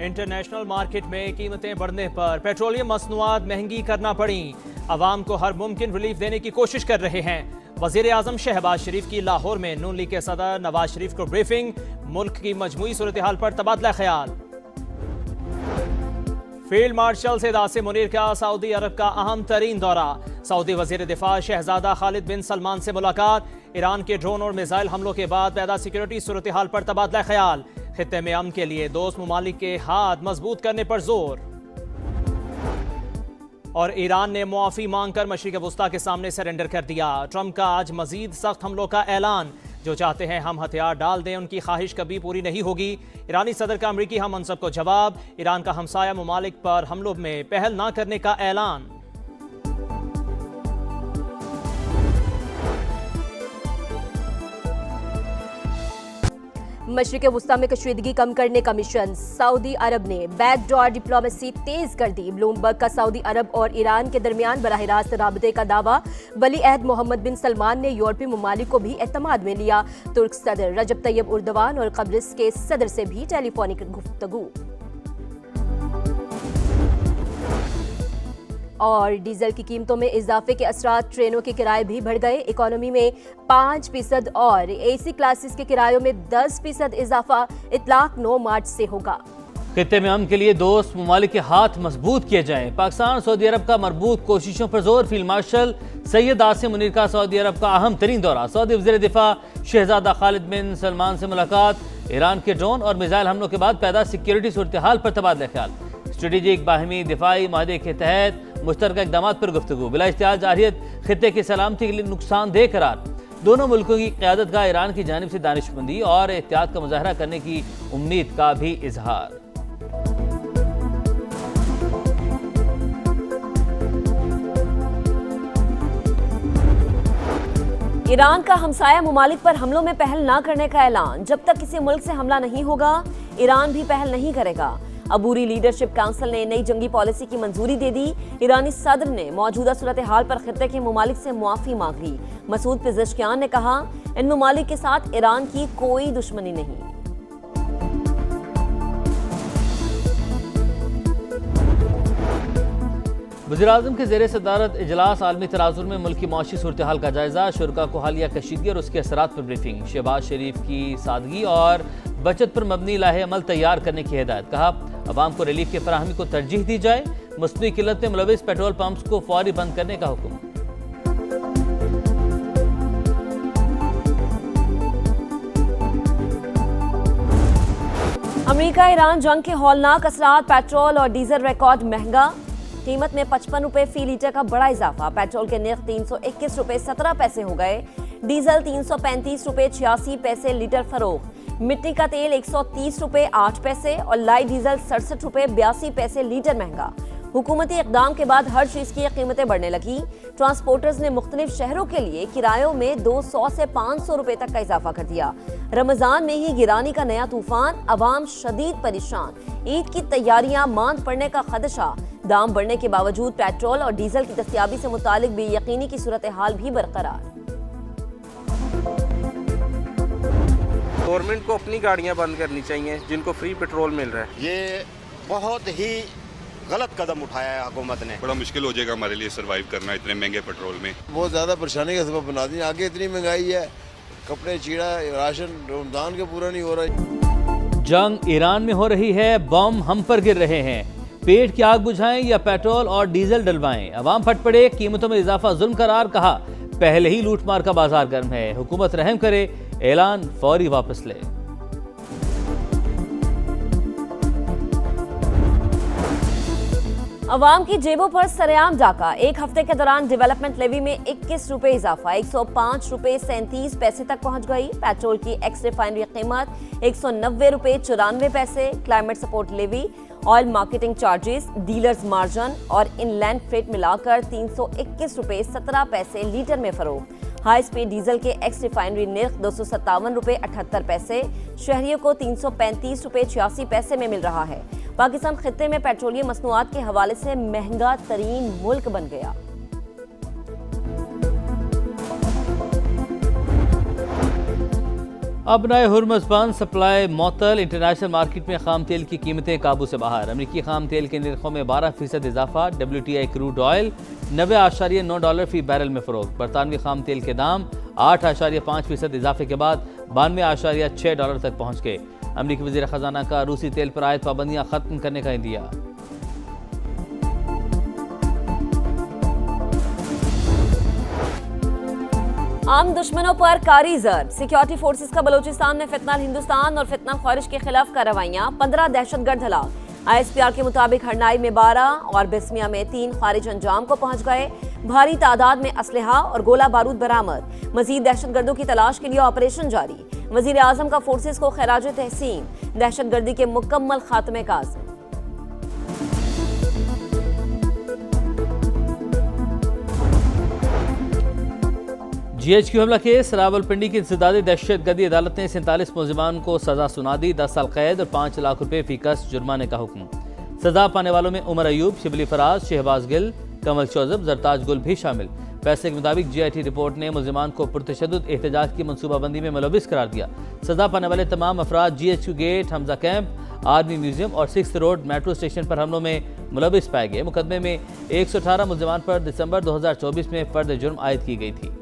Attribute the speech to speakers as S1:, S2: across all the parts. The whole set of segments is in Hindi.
S1: इंटरनेशनल मार्केट में कीमतें बढ़ने पर पेट्रोलियम मसनूआत महंगी करना पड़ी। अवाम को हर मुमकिन रिलीफ देने की कोशिश कर रहे हैं। वजीर आजम शहबाज शरीफ की लाहौर में नून लीग के सदर नवाज शरीफ को ब्रीफिंग। मुल्क की मजमूई सूरत हाल पर तबादला ख्याल। फील्ड मार्शल सैयद आसिम मुनीर का सऊदी अरब का अहम तरीन दौरा। सऊदी वजीर दिफा शहजादा खालिद बिन सलमान से मुलाकात। ईरान के ड्रोन और मिसाइल हमलों के बाद पैदा सिक्योरिटी सूरत हाल पर तबादला ख्याल। खित्ते में अमन के लिए दोस्त ममालिक के हाथ मजबूत करने पर जोर। और ईरान ने मुआफी मांगकर मशरिक़ वुस्ता के सामने सरेंडर कर दिया। ट्रंप का आज मजीद सख्त हमलों का ऐलान। जो चाहते हैं हम हथियार डाल दें, उनकी ख्वाहिश कभी पूरी नहीं होगी। ईरानी सदर का अमरीकी हम मनसब को जवाब। ईरान का हमसाया ममालिक पर हमलों में पहल न करने का ऐलान।
S2: मशरिक़ वुस्ता में कशीदगी कम करने का मिशन। सऊदी अरब ने बैकडोर डिप्लोमेसी तेज कर दी। ब्लूमबर्ग का सऊदी अरब और ईरान के दरमियान बराह रास्त राबते का दावा। वली अहद मोहम्मद बिन सलमान ने यूरोपीय ममालिक को भी एतमाद में लिया। तुर्क सदर रजब तैयब उर्दवान और कब्रिस के सदर से भी टेलीफोनिक गुफ्तगू। और डीजल की कीमतों में इजाफे के असरात। ट्रेनों के किराए भी बढ़ गए। इकोनॉमी में 5% और एसी क्लासेस के किरायों में 10% इजाफा। इतलाक 9 मार्च से होगा।
S3: खित्ते में अमन के लिए दोस्त ममालिक के हाथ मजबूत किए जाएं। पाकिस्तान सऊदी अरब का मरबूत कोशिशों पर जोर। फील्ड मार्शल सैयद आसिम मुनीर का सऊदी अरब का अहम तरीन दौरा। सऊदी वज़ीर दिफा शहजादा खालिद बिन सलमान से मुलाकात। ईरान के ड्रोन और मिसाइल हमलों के बाद पैदा सिक्योरिटी सूरत हाल पर तबादला ख्याल। स्ट्रेटेजिक बाहमी दिफाई माहदे के तहत मुश्तरका इक़दाम पर गुफ्तगू। बिला इश्तिहाद जारियत खित्ते की सलामती के लिए नुकसानदेह करार। दोनों मुल्कों की क़यादत का ईरान की जानिब से दानिशमंदी और एहतियात का मुजाहरा करने की उम्मीद का भी इजहार।
S2: ईरान का हमसाया ममालिक पर हमलों में पहल न करने का ऐलान। जब तक किसी मुल्क से हमला नहीं होगा, ईरान भी पहल नहीं करेगा। अबूरी लीडरशिप काउंसिल ने नई जंगी पॉलिसी की मंजूरी दे दी। ईरानी सदर ने मौजूदा सूरत हाल पर खित्ते के ममालिक से मुआफी मांग ली। मसूद पिज़ेश्कियान ने कहा, इन ममालिक के साथ ईरान की कोई दुश्मनी नहीं।
S3: वज़ीर-ए-आज़म के ज़ेरे सदारत इजलास आलमी तराजुर में मुल्क की मौशी सूरत हाल का जायजा। शुरा को हालिया कशीदगी और उसके असरात पर ब्रीफिंग। शहबाज शरीफ की सादगी और बचत पर मबनी लाहे अमल तैयार करने की हिदायत। कहा, अवाम को रिलीफ की फराहमी को तरजीह दी जाए। मसनूई किल्लत में मुलविस पेट्रोल पंप्स को फौरी बंद करने का हुक्म।
S2: अमेरिका ईरान जंग के हौलनाक असरात। पेट्रोल और डीजल रिकॉर्ड महंगा। कीमत में 55 रुपए फी लीटर का बड़ा इजाफा। पेट्रोल के निर्ख 321 रुपए 17 पैसे हो गए। डीजल 335 रुपए 86 पैसे लीटर फरोख्त। मिट्टी का तेल 130 रुपए 8 पैसे और लाइट डीजल 67 रुपए 82 पैसे लीटर महंगा। हुकूमती इक़दाम के बाद हर चीज की कीमतें बढ़ने लगी। ट्रांसपोर्टर्स ने मुख्तलिफ शहरों के लिए किरायों में 200 से 500 रुपए तक का इजाफा कर दिया। रमजान में ही गिरानी का नया तूफान। अवाम शदीद परेशान। ईद की तैयारियां मांद पड़ने का खदशा। दाम बढ़ने के बावजूद पेट्रोल और डीजल की दस्तयाबी से मुतालिक बेयकीनी की सूरत हाल भी बरकरार।
S4: गवर्नमेंट को अपनी गाड़ियां बंद करनी चाहिए जिनको फ्री पेट्रोल मिल रहा है।
S5: ये बहुत ही गलत कदम उठाया है हुकूमत ने।
S6: बड़ा मुश्किल हो जाएगा हमारे लिए सरवाइव करना इतने महंगे पेट्रोल में।
S7: बहुत ज़्यादा परेशानी का सबब बना दी। आगे इतनी महंगाई है, कपड़े चीड़ा, राशन रमजान के पूरा नहीं हो रहा।
S3: जंग ईरान में हो रही है, बम हम पर गिर रहे हैं। पेट की आग बुझाएं या पेट्रोल और डीजल डलवाएं। अवाम फट पड़े, कीमतों में इजाफा जुल्म करार। कहा, पहले ही लूटमार का बाजार गर्म है, हुकूमत रहम करे, ऐलान फौरी वापस ले।
S2: अवाम की जेबों पर सरेआम डाका। एक हफ्ते के दौरान डेवलपमेंट लेवी में 21 रुपए इजाफा। 105 रुपए 37 पैसे तक पहुंच गई। पेट्रोल की एक्स रिफाइनरी कीमत 190 रुपए 94 पैसे। Climate support levy, oil marketing charges, dealers margin और इनलैंड फ्रेट मिलाकर 321 रुपए 17 पैसे लीटर में फरोख्त। हाई स्पीड डीजल के एक्स रिफाइनरी निर्ख 257 रुपए 78 पैसे। शहरियों को 335 रुपए 86 पैसे में मिल रहा है। पाकिस्तान खित्ते में पेट्रोलियम मसनूआत के हवाले से महंगा तरीन मुल्क बन गया।
S3: अब नए हुर्मुज़ बंद, सप्लाई मअतल, इंटरनेशनल मार्केट में खाम तेल की कीमतें काबू से बाहर। अमरीकी खाम तेल के निर्खों में 12% इजाफा। WTI क्रूड ऑयल $90.9 फी बैरल में फरोख्त। बरतानवी खाम तेल के दाम 8.5% इजाफे के बाद $92.6 तक पहुँच गए। अमरीकी वज़ीर ख़जाना का रूसी तेल पर आयद पाबंदियाँ खत्म करने का इंदिया।
S2: आम दुश्मनों पर कारी जर। सिक्योरिटी फोर्सेस का बलोचिस्तान में फितनाल हिंदुस्तान और फितनाल ख्वारिश के खिलाफ कार्रवाइयां। 15 दहशतगर्द हलाक। ISPR के मुताबिक हरनाई में 12 और बिस्मिया में 3 ख्वारिज अंजाम को पहुंच गए। भारी तादाद में असलहा और गोला बारूद बरामद। मजीद दहशतगर्दों की तलाश के लिए ऑपरेशन जारी। वजीर आजम का फोर्सेस को खराज तहसीन। दहशतगर्दी के मुकम्मल खात्मे का आज़म।
S3: GHQ हमला केस। रावलपिंडी की इंसदादी दहशतगर्दी अदालत ने 47 मुलजिमान को सजा सुना दी। 10 साल कैद और 5 लाख रुपए फीकस जुर्माने का हुक्म। सजा पाने वालों में उमर अयूब, शिबली फराज, शहबाज गिल, कमल शोजब, जरताज गुल भी शामिल। फैसले के मुताबिक GIT रिपोर्ट ने मुलजिमान को पुरतशद्दुद एहतजाज की मनसूबाबंदी में मुलविस करार दिया। सजा पाने वाले तमाम अफराद GHQ gate, Hamza camp, army museum और 6th रोड मेट्रो स्टेशन पर हमलों में मुलविस पाए गए। मुकदमे में 118 मुलजिमान पर दिसंबर 2024 में फर्द जुर्म आयद की गई थी।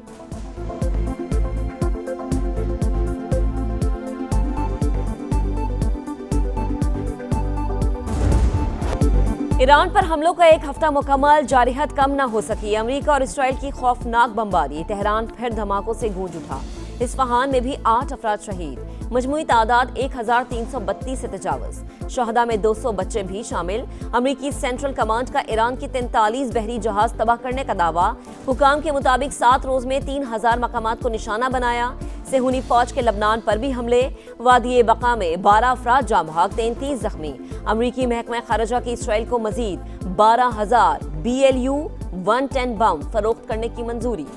S2: ईरान पर हमलों का एक हफ्ता मुकम्मल, जारिहत कम न हो सकी। अमेरिका और इसराइल की खौफनाक बमबारी। तेहरान फिर धमाकों से गूंज उठा। इस्फहान में भी 8 अफराद शहीद। मजमूई तादाद 1332 से तजावज़। शहदा में 200 बच्चे भी शामिल। अमेरिकी सेंट्रल कमांड का ईरान की 43 बहरी जहाज तबाह करने का दावा। हुकाम के मुताबिक 7 रोज में 3000 मकामात को निशाना बनाया। सेहूनी फौज के लबनान पर भी हमले। वादी बका में 12 अफराद जाँ बहक, 33 जख्मी। अमरीकी महकमा खारजा की इसराइल को मजीद 12,000 BLU 110 बम फरोख्त करने की मंजूरी।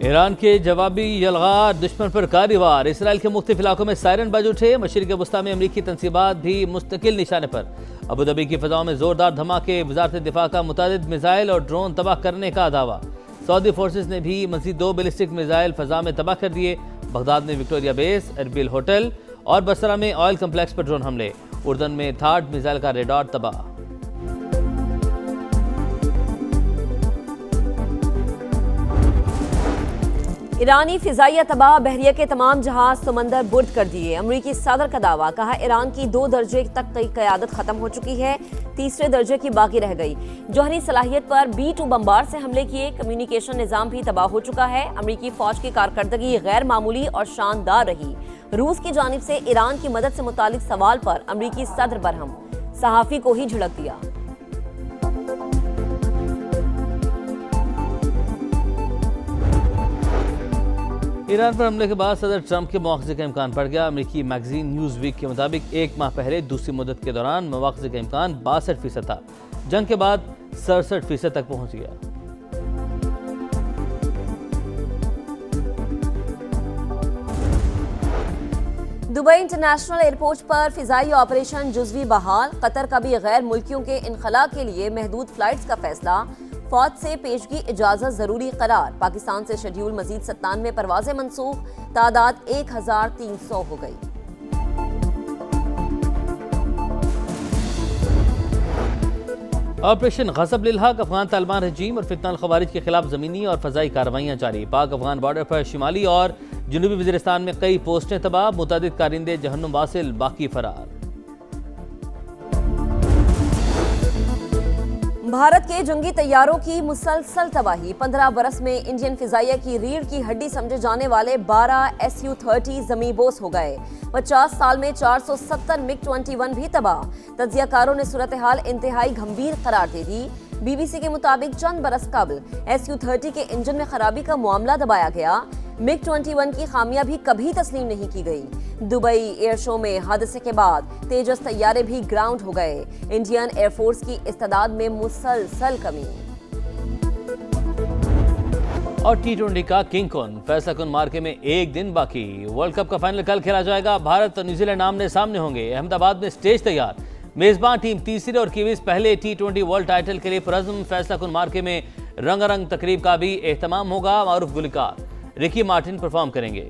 S3: ईरान के जवाबी यलगार, दुश्मन पर कारवार। इसराइल के मुख्तलिफ इलाकों में सायरन बज उठे। मशरिक़ वस्ता में अमरीकी तनसीबात भी मुस्तकिल निशाने पर। अबूधाबी की फ़ज़ाओं में ज़ोरदार धमाके। वज़ारत दिफ़ा का मुतादिद मिसाइल और ड्रोन तबाह करने का दावा। सऊदी फोर्सेस ने भी मज़ीद 2 बैलिस्टिक मिसाइल फ़ज़ा में तबाह कर दिए। बगदाद में विक्टोरिया बेस, एरबिल होटल और बसरा में ऑयल कम्प्लेक्स पर ड्रोन हमले। उर्दन में थार्ड मिसाइल का रेडार तबाह।
S2: ईरानी फिजाइया तबाह। बहरिया के तमाम जहाज समंदर बुर्द कर दिए। अमरीकी सदर का दावा। कहा ईरान की 2 दर्जे तक की क़यादत खत्म हो चुकी है, 3रे दर्जे की बाकी रह गई। जौहरी सलाहियत पर B-2 बम्बार से हमले किए। कम्युनिकेशन निज़ाम भी तबाह हो चुका है। अमरीकी फौज की कारकर्दगी गैर मामूली और शानदार रही। रूस की जानिब से ईरान की मदद से मुतालिक सवाल पर अमरीकी सदर बरहम। सहाफ़ी को ही झिड़क दिया।
S3: ईरान पर हमले के बाद सदर ट्रंप के मुआवजे का इम्कान बढ़ गया। अमेरिकी मैगजीन न्यूज़ वीक के मुताबिक 1 माह पहले दूसरी मुद्दत के दौरान मुआवजे का इम्कान 62% था। जंग के बाद 67% तक पहुंच गया।
S2: दुबई इंटरनेशनल एयरपोर्ट पर फिजाई ऑपरेशन जुज़वी बहाल। कतर का भी गैर मुल्कियों के इनखला के लिए महदूद फ्लाइट्स का फैसला। फौज से पेशगी इजाजत जरूरी करार। पाकिस्तान से शेड्यूल मजीद 97 परवाजें मनसूख। तादाद 1300 हो गई।
S3: ऑपरेशन गज़ब लिल हक। अफगान तालिबान रजीम और फितनाल ख़वारिज के खिलाफ ज़मीनी और फ़ज़ाई कार्रवाइयाँ जारी। पाक अफगान बॉर्डर पर शिमाली और जनूबी वज़ीरिस्तान में कई पोस्टें तबाह। मुतअद्दिद कारिंदे जहन्नुम वासिल, बाकी फरार।
S2: भारत के जंगी तैयारों की मुसलसल तबाही। 15 बरस में इंडियन फिजाइया की रीढ़ की हड्डी समझे जाने वाले 12 SU-30 ज़मीबोस हो गए। 50 साल में 470 MiG-21 भी तबाह। तज्जियाकारों ने सूरत हाल इंतहाई गंभीर करार दे दी। BBC के मुताबिक चंद बरस कबल SU-30 के इंजन में खराबी का मामला दबाया गया। MiG-21 की खामियां भी कभी तस्लीम नहीं की गई। दुबई एयर शो में हादसे के बाद तेजस तैयारे भी ग्राउंड हो गए। इंडियन एयरफोर्स की इस्तेदाद में मुसलसल कमी।
S3: और T20 का किंग कौन, फैसला कुन मार्के में एक दिन बाकी। वर्ल्ड कप का फाइनल कल खेला जाएगा। भारत और न्यूजीलैंड आमने सामने होंगे। अहमदाबाद में स्टेज तैयार। मेजबान टीम तीसरे और कीवीज पहले T20 वर्ल्ड टाइटल के लिए पुरज़्म। फैसला कुन मार्के में रंगारंग तकरीब का भी एहतमाम होगा। मारूफ गुलकार रिकी मार्टिन परफॉर्म करेंगे।